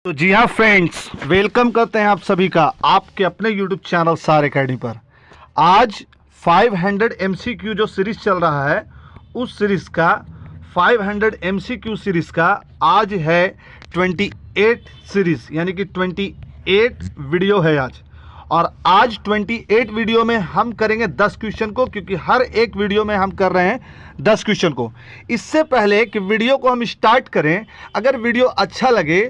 तो जी हाँ friends, welcome करते हैं आप सभी का आपके अपने YouTube चैनल सार एकेडमी पर। आज 500 MCQ जो सीरीज चल रहा है उस सीरीज का 500 MCQ सीरीज का आज है 28 सीरीज, यानी कि 28 वीडियो है आज। और आज 28 वीडियो में हम करेंगे 10 क्वेश्चन को, क्योंकि हर एक वीडियो में हम कर रहे हैं 10 क्वेश्चन को। इससे पहले कि वीडियो को हम स्टार्ट करें, अगर वीडियो अच्छा लगे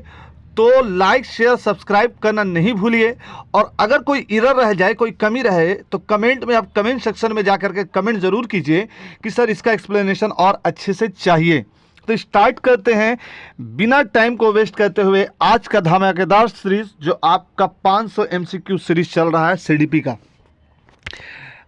तो लाइक शेयर सब्सक्राइब करना नहीं भूलिए। और अगर कोई एरर रह जाए, कोई कमी रहे, तो कमेंट में आप कमेंट सेक्शन में जाकर के कमेंट ज़रूर कीजिए कि सर इसका एक्सप्लेनेशन और अच्छे से चाहिए। तो स्टार्ट करते हैं बिना टाइम को वेस्ट करते हुए आज का धमाकेदार सीरीज, जो आपका 500 MCQ सीरीज चल रहा है CDP का।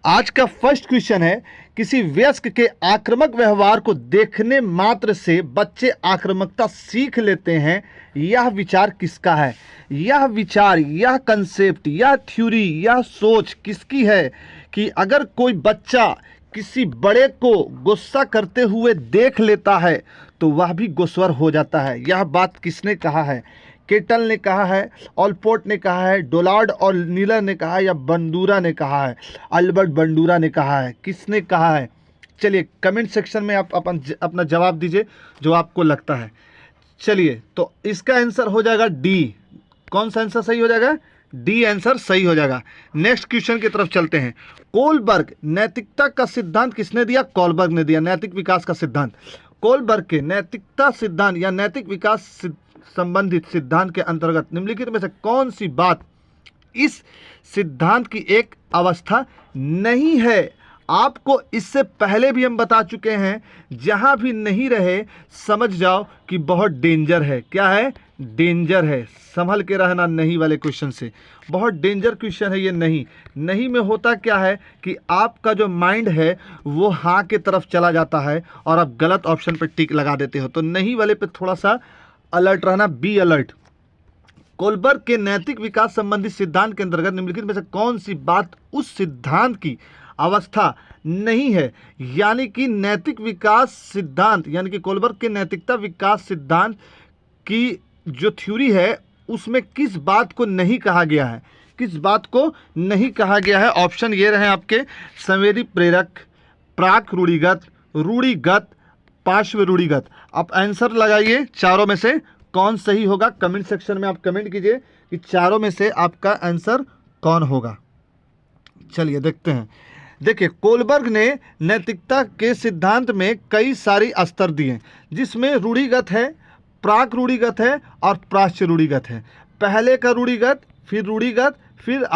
आज का फर्स्ट क्वेश्चन है, किसी वयस्क के आक्रामक व्यवहार को देखने मात्र से बच्चे आक्रामकता सीख लेते हैं, यह विचार किसका है? यह विचार, यह कंसेप्ट, यह थ्योरी, यह सोच किसकी है कि अगर कोई बच्चा किसी बड़े को गुस्सा करते हुए देख लेता है तो वह भी गुस्वर हो जाता है? यह बात किसने कहा है? केटल ने कहा है, ऑलपोर्ट ने कहा है, डोलार्ड और नीलर ने कहा है, या बंडूरा ने कहा है, अल्बर्ट बंडूरा ने कहा है? किसने कहा है? चलिए कमेंट सेक्शन में आप अपना जवाब दीजिए जो आपको लगता है। चलिए, तो इसका आंसर हो जाएगा डी। कौन सा आंसर सही हो जाएगा? डी आंसर सही हो जाएगा। नेक्स्ट क्वेश्चन की तरफ चलते हैं। कोलबर्ग नैतिकता का सिद्धांत किसने दिया? कोलबर्ग ने दिया नैतिक विकास का सिद्धांत। कोलबर्ग के नैतिकता सिद्धांत या नैतिक विकास संबंधित सिद्धांत के अंतर्गत निम्नलिखित में से कौन सी बात इस सिद्धांत की एक अवस्था नहीं है? आपको इससे पहले भी हम बता चुके हैं, जहां भी नहीं रहे समझ जाओ कि बहुत डेंजर है। क्या है? डेंजर है। संभल के रहना नहीं वाले क्वेश्चन से। बहुत डेंजर क्वेश्चन है ये। नहीं में होता क्या है कि आपका जो माइंड है वो हाँ के तरफ चला जाता है और आप गलत ऑप्शन पर टिक लगा देते हो। तो नहीं वाले पे थोड़ा सा अलर्ट रहना, बी अलर्ट। कोलबर्ग के नैतिक विकास संबंधी सिद्धांत के अंतर्गत निम्नलिखित में से कौन सी बात उस सिद्धांत की अवस्था नहीं है? यानी कि नैतिक विकास सिद्धांत, यानी कि कोलबर्ग के नैतिकता विकास सिद्धांत की जो थ्योरी है उसमें किस बात को नहीं कहा गया है? किस बात को नहीं कहा गया है? ऑप्शन ये रहे आपके, संवेदी प्रेरक, प्राक रूढ़िगत, रूढ़िगत, पार्श्व रूढ़िगत। आप आंसर लगाइए, चारों में से कौन सही होगा? कमेंट सेक्शन में आप कमेंट कीजिए कि चारों में से आपका आंसर कौन होगा। चलिए देखते हैं। देखिए, कोलबर्ग ने नैतिकता के सिद्धांत में कई सारी स्तर दिए, जिसमें रूढ़िगत है, प्राक रूढ़िगत है और पार्श्व रूढ़िगत है। पहले का रूढ़िगत, फिर रूढ़िगत, फिर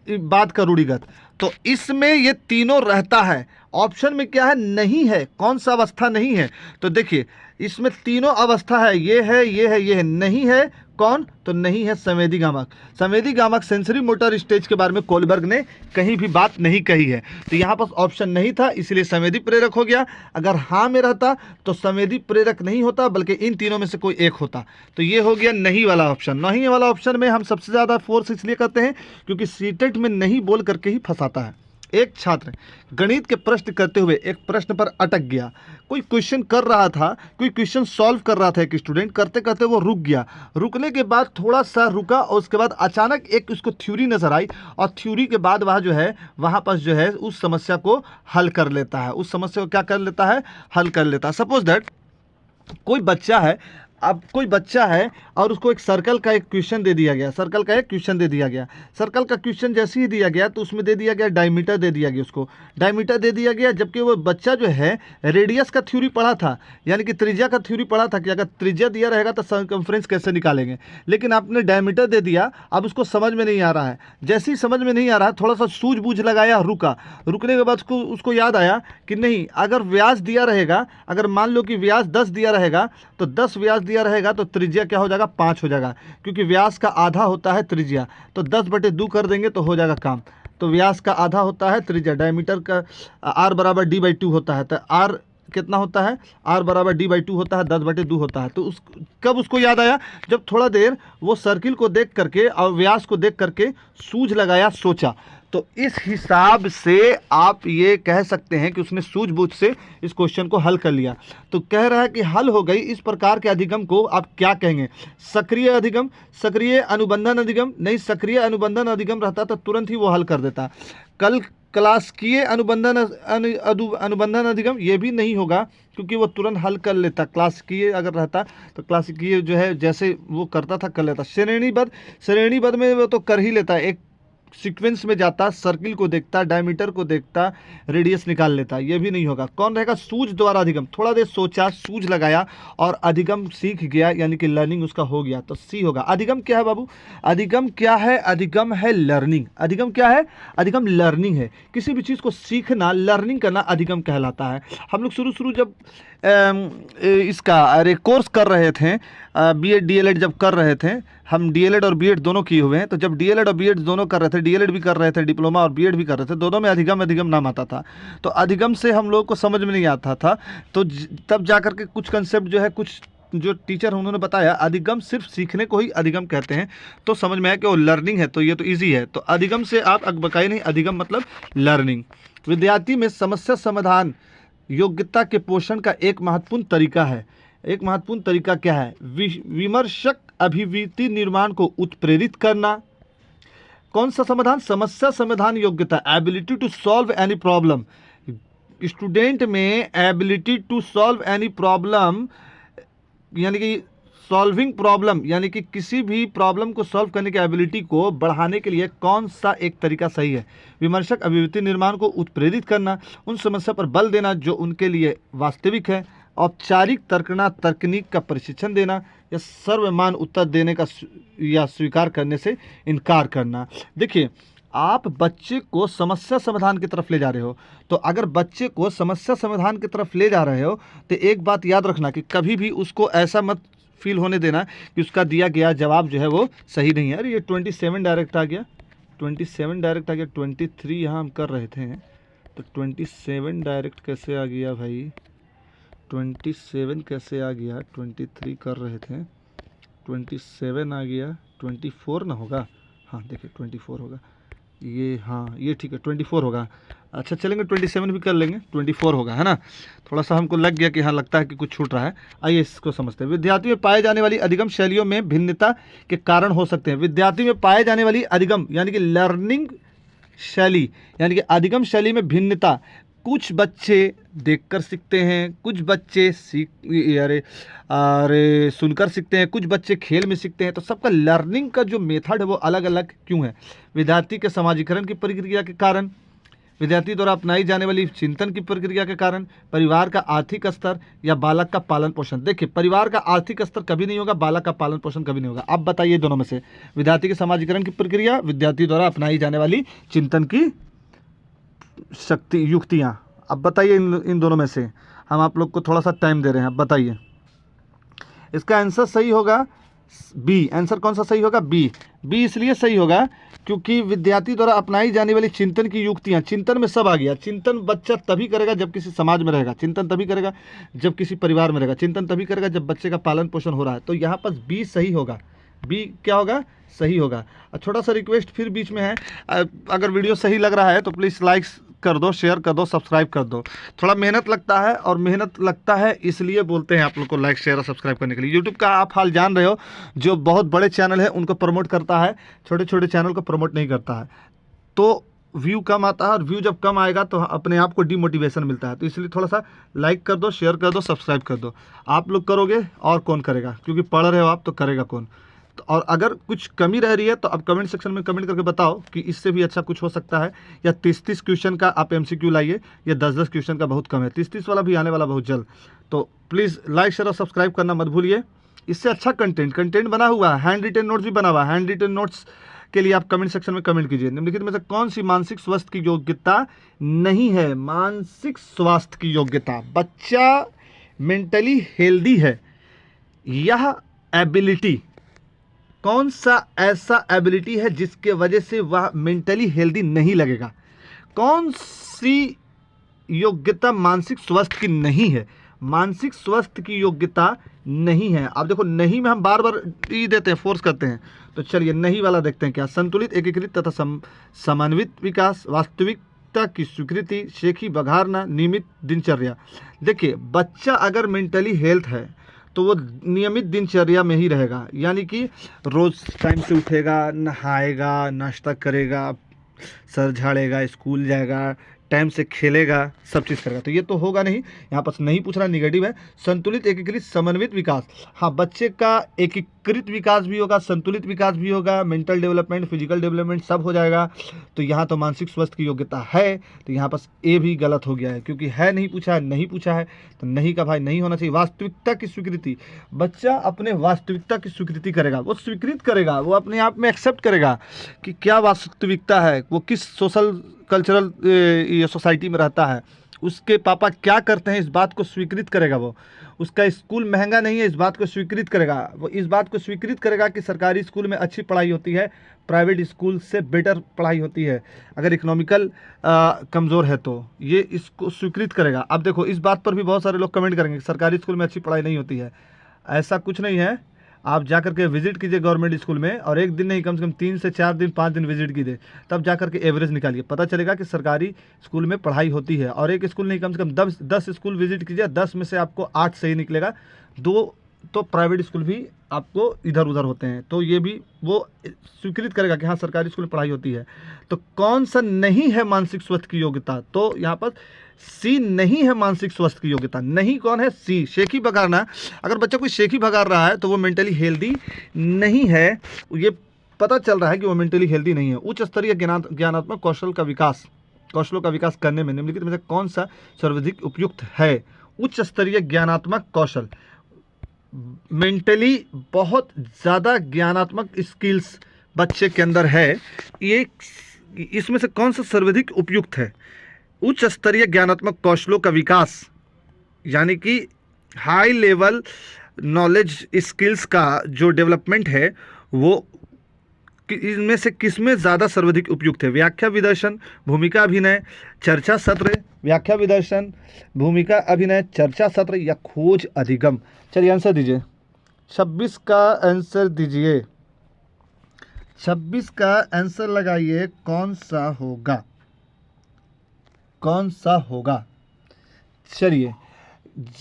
बाद का रूढ़िगत। तो इसमें ये तीनों रहता है। ऑप्शन में क्या है? नहीं है। कौन सा अवस्था नहीं है? तो देखिए, इसमें तीनों अवस्था है, ये है, ये है, ये है। नहीं है कौन? तो नहीं है संवेदी गामक। संवेदी गामक सेंसरी मोटर स्टेज के बारे में कोलबर्ग ने कहीं भी बात नहीं कही है। तो यहाँ पर ऑप्शन नहीं था, इसलिए संवेदी प्रेरक हो गया। अगर हाँ में रहता तो संवेदी प्रेरक नहीं होता, बल्कि इन तीनों में से कोई एक होता। तो ये हो गया नहीं वाला ऑप्शन। नहीं वाला ऑप्शन में हम सबसे ज़्यादा फोर्स इसलिए करते हैं क्योंकि सीटेट में नहीं बोल करके ही फंसाता है। एक छात्र गणित के प्रश्न करते हुए एक प्रश्न पर अटक गया। कोई क्वेश्चन कर रहा था, कोई क्वेश्चन सॉल्व कर रहा था एक स्टूडेंट, करते करते वो रुक गया। रुकने के बाद थोड़ा सा रुका और उसके बाद अचानक एक उसको थ्योरी नज़र आई, और थ्योरी के बाद वह जो है वहाँ पर जो है उस समस्या को हल कर लेता है। उस समस्या को क्या कर लेता है? हल कर लेता है। सपोज दैट कोई बच्चा है, अब कोई बच्चा है और उसको एक सर्कल का एक क्वेश्चन दे दिया गया। सर्कल का एक क्वेश्चन दे दिया गया। सर्कल का क्वेश्चन जैसे ही दिया गया तो उसमें दे दिया गया डायमीटर, दे दिया गया उसको डायमीटर दे दिया गया, जबकि वो बच्चा जो है रेडियस का थ्योरी पढ़ा था, यानी कि त्रिज्या का थ्योरी पढ़ा था कि अगर त्रिज्या दिया रहेगा तो सर्कमफ्रेंस कैसे निकालेंगे। लेकिन आपने डायमीटर दे दिया, अब उसको समझ में नहीं आ रहा है। जैसे ही समझ में नहीं आ रहा है, थोड़ा सा सूझबूझ लगाया, रुका। रुकने के बाद उसको याद आया कि नहीं, अगर व्यास दिया रहेगा, अगर मान लो कि व्यास 10 दिया रहेगा तो 10 व्यास दिया रहेगा तो त्रिज्या क्या हो जाएगा? 5 हो जाएगा, क्योंकि व्यास का आधा होता है त्रिज्या। तो 10/2 कर देंगे तो हो जाएगा काम। तो व्यास का आधा होता है त्रिज्या, डायमीटर का r बराबर d/2 होता है। तो r कितना होता है? r बराबर d/2 होता है, 10/2 होता है। तो कब उसको याद आया? जब थोड़ा देर वो सर्किल को देख करके और व्यास को देख करके सूझ लगाया, सोचा। तो इस हिसाब से आप ये कह सकते हैं कि उसने सूझबूझ से इस क्वेश्चन को हल कर लिया। तो कह रहा है कि हल हो गई, इस प्रकार के अधिगम को आप क्या कहेंगे? सक्रिय अधिगम, सक्रिय अनुबंधन अधिगम? नहीं, सक्रिय अनुबंधन अधिगम रहता तो तुरंत ही वो हल कर देता। कल क्लासिकीय अनुबंधन अधिगम, ये भी नहीं होगा क्योंकि वो तुरंत हल कर लेता। क्लासिकीय अगर रहता तो क्लासिकीय जो है जैसे वो करता था कर लेता। श्रेणीबद्ध में वो तो कर ही लेता, एक सीक्वेंस में जाता, सर्किल को देखता, डायमीटर को देखता, रेडियस निकाल लेता। ये भी नहीं होगा। कौन रहेगा? सूझ द्वारा अधिगम, थोड़ा देर सोचा, सूझ लगाया और अधिगम सीख गया, यानी कि लर्निंग उसका हो गया, तो सी होगा। अधिगम क्या है बाबू? अधिगम क्या है? अधिगम है लर्निंग। अधिगम क्या है? अधिगम लर्निंग है। किसी भी चीज़ को सीखना, लर्निंग करना अधिगम कहलाता है। हम लोग शुरू जब इसका कोर्स कर रहे थे, बीएड डीएलएड जब कर रहे थे, हम डीएलएड और बीएड दोनों किए हुए हैं, तो जब डीएलएड और बीएड दोनों कर रहे थे, डीएलएड भी कर रहे थे, डिप्लोमा और बीएड भी कर रहे थे, दोनों में अधिगम नाम आता था। तो अधिगम से हम लोगों को समझ में नहीं आता था, तो तब जा कर के कुछ कंसेप्ट जो है, कुछ जो टीचर उन्होंने बताया, अधिगम सिर्फ सीखने को ही अधिगम कहते हैं, तो समझ में आया कि वो लर्निंग है, तो ये तो ईजी है। तो अधिगम से आप अकबकाई नहीं, अधिगम मतलब लर्निंग। विद्यार्थी में समस्या समाधान योग्यता के पोषण का एक महत्वपूर्ण तरीका है। एक महत्वपूर्ण तरीका क्या है? विमर्शक अभिवृत्ति निर्माण को उत्प्रेरित करना। कौन सा समाधान? समस्या समाधान योग्यता, ability to solve any problem. Student में ability to solve any problem, यानी कि सॉल्विंग प्रॉब्लम, यानी कि किसी भी प्रॉब्लम को सॉल्व करने की एबिलिटी को बढ़ाने के लिए कौन सा एक तरीका सही है? विमर्शक अभिवृत्ति निर्माण को उत्प्रेरित करना, उन समस्या पर बल देना जो उनके लिए वास्तविक है, औपचारिक तकनीक का प्रशिक्षण देना, या सर्वमान उत्तर देने का या स्वीकार करने से इनकार करना। देखिए, आप बच्चे को समस्या समाधान की तरफ ले जा रहे हो, तो अगर बच्चे को समस्या समाधान की तरफ ले जा रहे हो तो एक बात याद रखना कि कभी भी उसको ऐसा मत फील होने देना कि उसका दिया गया जवाब जो है वो सही नहीं है। अरे ये 27 डायरेक्ट आ गया, 27 डायरेक्ट आ गया, 23 यहाँ हम कर रहे थे, तो 27 डायरेक्ट कैसे आ गया भाई? 27 कैसे आ गया? 23 कर रहे थे, 27 आ गया, 24 ना होगा? हाँ देखिए 24 होगा ये, हाँ ये ठीक है 24 होगा। अच्छा चलेंगे 27 भी कर लेंगे, 24 होगा, है ना? थोड़ा सा हमको लग गया कि हाँ लगता है कि कुछ छूट रहा है। आइए इसको समझते हैं। विद्यार्थी में पाए जाने वाली अधिगम शैलियों में भिन्नता के कारण हो सकते हैं। विद्यार्थी में पाए जाने वाली अधिगम यानी कि लर्निंग शैली, यानी कि अधिगम शैली में भिन्नता, कुछ बच्चे देखकर सीखते हैं, कुछ बच्चे सुनकर सीखते हैं, कुछ बच्चे खेल में सीखते हैं। तो सबका लर्निंग का जो मेथड है वो अलग अलग क्यों है? विद्यार्थी के समाजीकरण की प्रक्रिया के कारण, विद्यार्थी द्वारा अपनाई जाने वाली चिंतन की प्रक्रिया के कारण, परिवार का आर्थिक स्तर, या बालक का पालन पोषण। देखिए, परिवार का आर्थिक स्तर कभी नहीं होगा, बालक का पालन पोषण कभी नहीं होगा। अब बताइए दोनों में से, विद्यार्थी के समाजीकरण की प्रक्रिया, विद्यार्थी द्वारा अपनाई जाने वाली चिंतन की शक्ति, युक्तियाँ। अब बताइए इन दोनों में से, हम आप लोग को थोड़ा सा टाइम दे रहे हैं, अब बताइए। इसका आंसर सही होगा बी। आंसर कौन सा सही होगा? बी। बी इसलिए सही होगा क्योंकि विद्यार्थी द्वारा अपनाई जाने वाली चिंतन की युक्तियाँ, चिंतन में सब आ गया। चिंतन बच्चा तभी करेगा जब किसी समाज में रहेगा, चिंतन तभी करेगा जब किसी परिवार में रहेगा, चिंतन तभी करेगा जब बच्चे का पालन पोषण हो रहा है। तो यहाँ पर बी सही होगा। बी क्या होगा? सही होगा। छोटा सा रिक्वेस्ट फिर बीच में है, अगर वीडियो सही लग रहा है तो प्लीज़ लाइक्स कर दो, शेयर कर दो, सब्सक्राइब कर दो। थोड़ा मेहनत लगता है, और मेहनत लगता है इसलिए बोलते हैं आप लोग को लाइक शेयर और सब्सक्राइब करने के लिए। यूट्यूब का आप हाल जान रहे हो, जो बहुत बड़े चैनल है उनको प्रमोट करता है, छोटे छोटे चैनल को प्रमोट नहीं करता है, तो व्यू कम आता है, और व्यू जब कम आएगा तो अपने आप को डिमोटिवेशन मिलता है। तो इसलिए थोड़ा सा लाइक कर दो, शेयर कर दो, सब्सक्राइब कर दो। आप लोग करोगे और कौन करेगा? क्योंकि पढ़ रहे हो आप, तो करेगा कौन? और अगर कुछ कमी रह रही है तो आप कमेंट सेक्शन में कमेंट करके बताओ कि इससे भी अच्छा कुछ हो सकता है, या 30-30 क्वेश्चन का आप MCQ लाइए, या 10-10 क्वेश्चन का बहुत कम है, 30-30 वाला भी आने वाला बहुत जल्द। तो प्लीज़ लाइक शेयर और सब्सक्राइब करना मत भूलिए। इससे अच्छा कंटेंट बना हुआ है, हैंड रिटन नोट्स भी बना हुआ है। हैंड रिटन नोट्स के लिए आप कमेंट सेक्शन में कमेंट कीजिए, निम्नलिखित में से कौन सी मानसिक स्वास्थ्य की योग्यता नहीं है? मानसिक स्वास्थ्य की योग्यता, बच्चा मेंटली हेल्दी है, यह एबिलिटी, कौन सा ऐसा एबिलिटी है जिसके वजह से वह मेंटली हेल्दी नहीं लगेगा? कौन सी योग्यता मानसिक स्वास्थ्य की नहीं है? मानसिक स्वास्थ्य की योग्यता नहीं है। अब देखो नहीं में हम बार बार ई देते हैं, फोर्स करते हैं। तो चलिए नहीं वाला देखते हैं क्या। संतुलित, एकीकृत तथा समन्वित विकास, वास्तविकता की स्वीकृति, शेखी बघारना, नियमित दिनचर्या। देखिए बच्चा अगर मेंटली हेल्थ है तो वो नियमित दिनचर्या में ही रहेगा, यानी कि रोज़ टाइम से उठेगा, नहाएगा, नाश्ता करेगा, सर झाड़ेगा, स्कूल जाएगा, टाइम से खेलेगा, सब चीज़ करेगा। तो ये तो होगा नहीं, यहाँ पर नहीं पूछ रहा, निगेटिव है। संतुलित, एकीकृत, समन्वित विकास। हाँ, बच्चे का एकीकृत विकास भी होगा, संतुलित विकास भी होगा, मेंटल डेवलपमेंट, फिजिकल डेवलपमेंट सब हो जाएगा। तो यहाँ तो मानसिक स्वास्थ्य की योग्यता है, तो यहाँ पर ए भी गलत हो गया है, क्योंकि है नहीं पूछा है, नहीं पूछा है, तो नहीं का भाई नहीं होना चाहिए। वास्तविकता की स्वीकृति, बच्चा अपने वास्तविकता की स्वीकृति करेगा, वो स्वीकृत करेगा, वो अपने आप में एक्सेप्ट करेगा कि क्या वास्तविकता है, वो किस सोशल कल्चरल ये सोसाइटी में रहता है, उसके पापा क्या करते हैं, इस बात को स्वीकृत करेगा। वो उसका स्कूल महंगा नहीं है, इस बात को स्वीकृत करेगा। वो इस बात को स्वीकृत करेगा कि सरकारी स्कूल में अच्छी पढ़ाई होती है, प्राइवेट स्कूल से बेटर पढ़ाई होती है, अगर इकोनॉमिकल कमज़ोर है तो ये इसको स्वीकृत करेगा। अब देखो इस बात पर भी बहुत सारे लोग कमेंट करेंगे कि सरकारी स्कूल में अच्छी पढ़ाई नहीं होती है। ऐसा कुछ नहीं है, आप जा कर के विजिट कीजिए गवर्नमेंट स्कूल में, और एक दिन नहीं कम से कम 3 से 4 दिन 5 दिन विजिट कीजिए, तब जा कर के एवरेज निकालिए, पता चलेगा कि सरकारी स्कूल में पढ़ाई होती है। और एक स्कूल नहीं कम से कम 10 स्कूल विजिट कीजिए, 10 में से आपको 8 सही निकलेगा, 2 तो प्राइवेट स्कूल भी आपको इधर उधर होते हैं। तो ये भी वो स्वीकृत करेगा कि हाँ सरकारी स्कूल में पढ़ाई होती है। तो कौन सा नहीं है मानसिक स्वास्थ्य की योग्यता, तो यहाँ पर सी नहीं है मानसिक स्वास्थ्य की योग्यता। नहीं कौन है, सी, शेखी भगाना। अगर बच्चा कोई शेखी भगा रहा है तो वो मेंटली हेल्दी नहीं है, ये पता चल रहा है कि वो मेंटली हेल्दी नहीं है। उच्च स्तरीय ज्ञानात्मक कौशलों का विकास करने में निम्नलिखित में से कौन सा सर्वाधिक उपयुक्त है। उच्च स्तरीय ज्ञानात्मक कौशल, मेंटली बहुत ज़्यादा ज्ञानात्मक स्किल्स बच्चे के अंदर है, ये इसमें से कौन सा सर्वाधिक उपयुक्त है। उच्च स्तरीय ज्ञानात्मक कौशलों का विकास, यानी कि हाई लेवल नॉलेज स्किल्स का जो डेवलपमेंट है वो इनमें से किस में ज़्यादा सर्वाधिक उपयुक्त है। व्याख्या विदर्शन, भूमिका अभिनय, चर्चा सत्र, व्याख्या विदर्शन, भूमिका अभिनय, चर्चा सत्र या खोज अधिगम। चलिए आंसर दीजिए, 26 का आंसर दीजिए, 26 का आंसर लगाइए, कौन सा होगा, कौन सा होगा। चलिए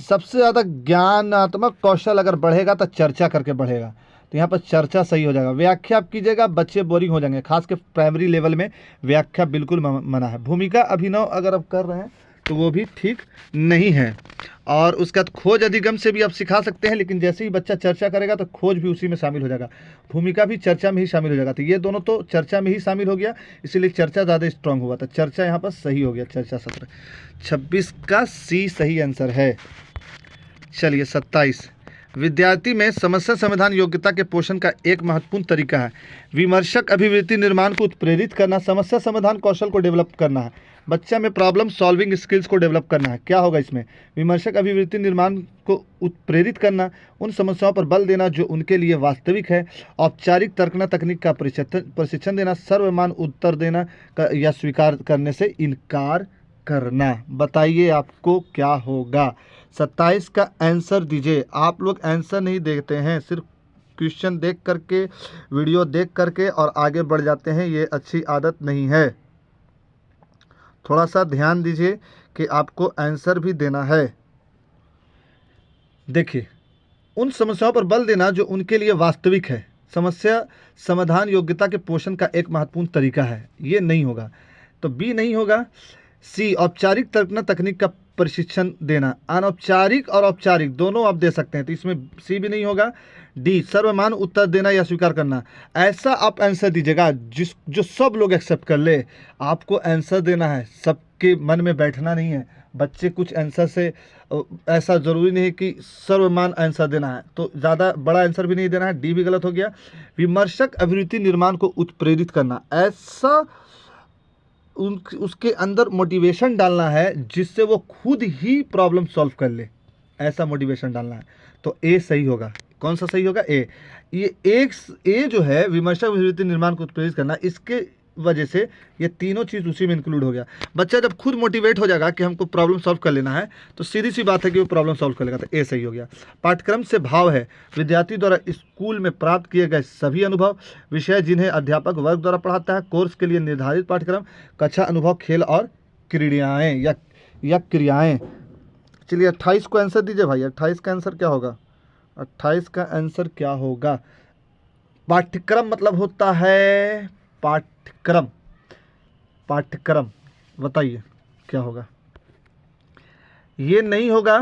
सबसे ज़्यादा ज्ञानात्मक कौशल अगर बढ़ेगा तो चर्चा करके बढ़ेगा, तो यहाँ पर चर्चा सही हो जाएगा। व्याख्या आप कीजिएगा, बच्चे बोरिंग हो जाएंगे, खास के प्राइमरी लेवल में व्याख्या बिल्कुल मना है। भूमिका अभिनव अगर आप कर रहे हैं तो वो भी ठीक नहीं है। और उसके बाद खोज अधिगम से भी आप सिखा सकते हैं, लेकिन जैसे ही बच्चा चर्चा करेगा तो खोज भी उसी में शामिल हो जाएगा, भूमिका भी चर्चा में ही शामिल हो जाएगा। तो ये दोनों तो चर्चा में ही शामिल हो गया, इसीलिए चर्चा ज़्यादा स्ट्रांग हुआ, तो चर्चा यहाँ पर सही हो गया, चर्चा सत्र। 26 का सी सही आंसर है। चलिए 27, विद्यार्थी में समस्या समाधान योग्यता के पोषण का एक महत्वपूर्ण तरीका है विमर्शक अभिवृत्ति निर्माण को उत्प्रेरित करना, समस्या समाधान कौशल को डेवलप करना है, बच्चा में प्रॉब्लम सॉल्विंग स्किल्स को डेवलप करना है। क्या होगा इसमें, विमर्शक अभिवृत्ति निर्माण को उत्प्रेरित करना, उन समस्याओं पर बल देना जो उनके लिए वास्तविक है, औपचारिक तर्कना तकनीक का प्रशिक्षण देना, सर्वमान उत्तर देना या स्वीकार करने से इनकार करना। बताइए आपको क्या होगा। 27 का आंसर दीजिए। आप लोग आंसर नहीं देते हैं, सिर्फ क्वेश्चन देख करके, वीडियो देख करके और आगे बढ़ जाते हैं, ये अच्छी आदत नहीं है। थोड़ा सा ध्यान दीजिए कि आपको आंसर भी देना है। देखिए, उन समस्याओं पर बल देना जो उनके लिए वास्तविक है, समस्या समाधान योग्यता के पोषण का एक महत्वपूर्ण तरीका है, ये नहीं होगा, तो बी नहीं होगा। सी, औपचारिक तर्कना तकनीक का प्रशिक्षण देना, अनौपचारिक और औपचारिक दोनों आप दे सकते हैं, तो इसमें सी भी नहीं होगा। डी, सर्वमान उत्तर देना या स्वीकार करना, ऐसा आप आंसर दीजिएगा जो सब लोग एक्सेप्ट कर ले। आपको आंसर देना है, सबके मन में बैठना नहीं है। बच्चे कुछ आंसर से ऐसा ज़रूरी नहीं है कि सर्वमान आंसर देना है, तो ज़्यादा बड़ा आंसर भी नहीं देना है। डी भी गलत हो गया। विमर्शक अभिवृत्ति निर्माण को उत्प्रेरित करना, ऐसा उसके अंदर मोटिवेशन डालना है जिससे वो खुद ही प्रॉब्लम सॉल्व कर ले, ऐसा मोटिवेशन डालना है, तो ए सही होगा। कौन सा सही होगा, ए। ये एक ए जो है विमर्शक अभिवृत्ति निर्माण को उत्प्रेरित करना, इसके वजह से ये तीनों चीज़ उसी में इंक्लूड हो गया। बच्चा जब खुद मोटिवेट हो जाएगा कि हमको प्रॉब्लम सॉल्व कर लेना है तो सीधी सी बात है कि वो प्रॉब्लम सॉल्व कर लेगा। तो ए सही हो गया। पाठ्यक्रम से भाव है विद्यार्थी द्वारा स्कूल में प्राप्त किए गए सभी अनुभव, विषय जिन्हें अध्यापक वर्ग द्वारा पढ़ाता है, कोर्स के लिए निर्धारित पाठ्यक्रम, कक्षा अनुभव, खेल और क्रीड़ाएँ या क्रियाएँ। चलिए 28 को आंसर दीजिए भाई। 28 का आंसर क्या होगा? 28 का आंसर क्या होगा? पाठ्यक्रम मतलब होता है पाठ्यक्रम। पाठ्यक्रम बताइए क्या होगा? ये नहीं होगा।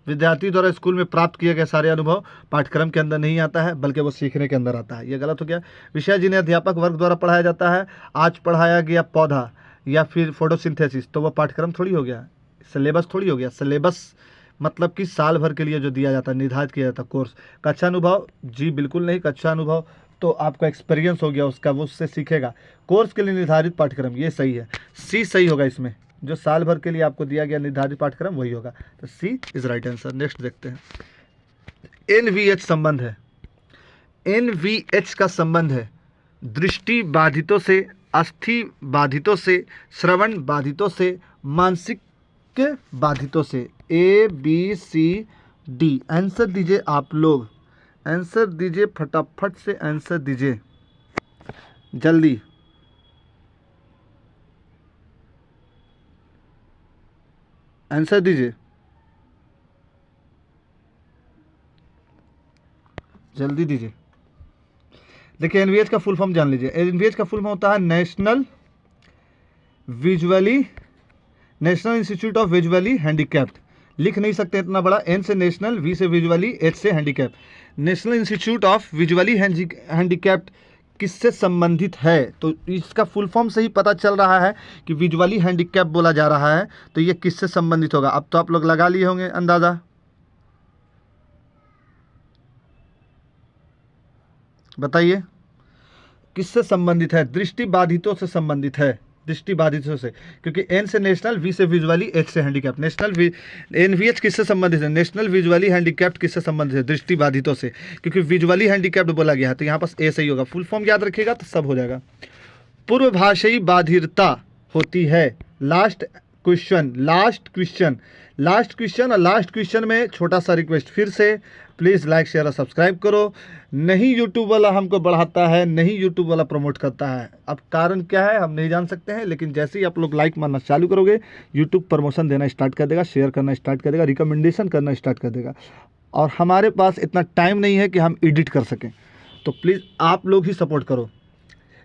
विद्यार्थी द्वारा स्कूल में प्राप्त किए गए सारे अनुभव पाठ्यक्रम के अंदर नहीं आता है, बल्कि वो सीखने के अंदर आता है। ये गलत हो गया। विषय जिन्हें अध्यापक वर्ग द्वारा पढ़ाया जाता है, आज पढ़ाया गया पौधा या फिर फोटोसिंथेसिस, तो वह पाठ्यक्रम थोड़ी हो गया, सिलेबस थोड़ी हो गया। सिलेबस मतलब कि साल भर के लिए जो दिया जाता है, निर्धारित किया जाता है कोर्स। कक्षा अनुभव जी बिल्कुल नहीं। कक्षा अनुभव तो आपका एक्सपीरियंस हो गया उसका, वो उससे सीखेगा। कोर्स के लिए निर्धारित पाठ्यक्रम, ये सही है। सी सही होगा इसमें, जो साल भर के लिए आपको दिया गया निर्धारित पाठ्यक्रम वही होगा। तो सी इज राइट आंसर। नेक्स्ट देखते हैं। NVH संबंध है। NVH का संबंध है दृष्टि बाधितों से, अस्थि बाधितों से, श्रवण बाधितों से, मानसिक बाधितों से। ABCD। आंसर दीजिए आप लोग, आंसर दीजिए फटाफट से, आंसर दीजिए जल्दी। आंसर दीजिए जल्दी दीजिए। देखिए NVH का फुल फॉर्म जान लीजिए। NVH का फुल फॉर्म होता है national institute of visually handicapped. लिख नहीं सकते इतना बड़ा। N से नेशनल, V से विजुअली, H से handicap. National institute of visually handicapped किससे संबंधित है? तो इसका फुल फॉर्म से ही पता चल रहा है कि विजुअली हैंडीकैप बोला जा रहा है, तो ये किससे संबंधित होगा? अब तो आप लोग लगा लिए होंगे अंदाज़ा। बताइए किससे संबंधित है? दृष्टि बाधितों से संबंधित है। दृष्टि बाधितों से, क्योंकि N से नेशनल, V से विजुअली, H से हैंडीकैप। NVH किससे संबंधित है? नेशनल विजुअली हैंडीकैप्ड किससे संबंधित है? दृष्टि बाधितों से, क्योंकि विजुअली हैंडीकैप्ड बोला गया है, तो यहाँ पास ए सही होगा। फुल फॉर्म याद रखिएगा तो सब हो जाएगा। पूर्व भाषाई बाधिरता होती है। लास्ट क्वेश्चन और लास्ट क्वेश्चन में छोटा सा रिक्वेस्ट फिर से, प्लीज़ लाइक शेयर और सब्सक्राइब करो। नहीं यूट्यूब वाला हमको बढ़ाता है, नहीं यूट्यूब वाला प्रमोट करता है। अब कारण क्या है हम नहीं जान सकते हैं, लेकिन जैसे ही आप लोग लाइक मारना चालू करोगे यूट्यूब प्रमोशन देना स्टार्ट कर देगा, शेयर करना स्टार्ट कर देगा, रिकमेंडेशन करना स्टार्ट कर देगा। और हमारे पास इतना टाइम नहीं है कि हम एडिट कर सकें, तो प्लीज़ आप लोग ही सपोर्ट करो।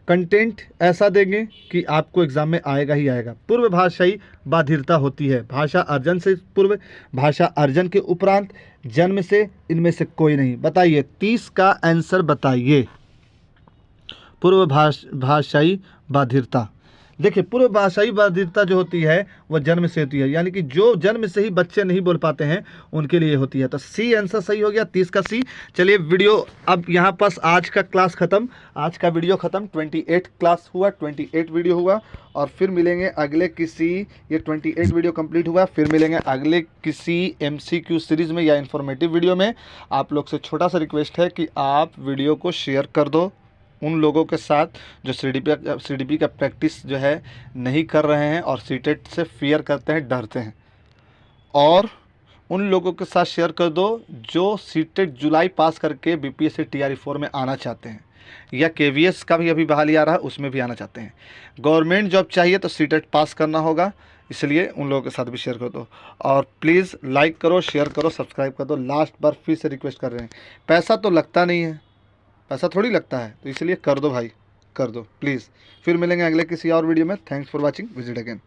कंटेंट ऐसा देंगे कि आपको एग्जाम में आएगा ही आएगा। पूर्व भाषाई बाधिरता होती है भाषा अर्जन से पूर्व, भाषा अर्जन के उपरांत, जन्म से, इनमें से कोई नहीं। बताइए 30 का आंसर बताइए। पूर्व भाषाई बाधिरता, देखिए पूर्व भाषाई बाधिरता जो होती है वह जन्म से होती है, यानी कि जो जन्म से ही बच्चे नहीं बोल पाते हैं उनके लिए होती है। तो सी आंसर सही हो गया, 30 का सी। चलिए वीडियो अब यहाँ पास आज का क्लास ख़त्म, आज का वीडियो ख़त्म। 28 क्लास हुआ, 28 वीडियो हुआ, और फिर मिलेंगे अगले किसी, ये 28 वीडियो कंप्लीट हुआ, फिर मिलेंगे अगले किसी MCQ सीरीज़ में या इन्फॉर्मेटिव वीडियो में। आप लोग से छोटा सा रिक्वेस्ट है कि आप वीडियो को शेयर कर दो उन लोगों के साथ जो CDP का प्रैक्टिस जो है नहीं कर रहे हैं और सीटेट से फियर करते हैं, डरते हैं। और उन लोगों के साथ शेयर कर दो जो सीटेट जुलाई पास करके BPSC TRE 4 में आना चाहते हैं, या KVS का भी अभी बहाली आ रहा है उसमें भी आना चाहते हैं। गवर्नमेंट जॉब चाहिए तो सीटेट पास करना होगा, इसलिए उन लोगों के साथ भी शेयर कर दो। और प्लीज़ लाइक करो, शेयर करो, सब्सक्राइब कर दो। लास्ट बार फिर से रिक्वेस्ट कर रहे हैं, पैसा तो लगता नहीं है, पैसा थोड़ी लगता है, तो इसलिए कर दो भाई, कर दो प्लीज़। फिर मिलेंगे अगले किसी और वीडियो में। Thanks for watching, visit again.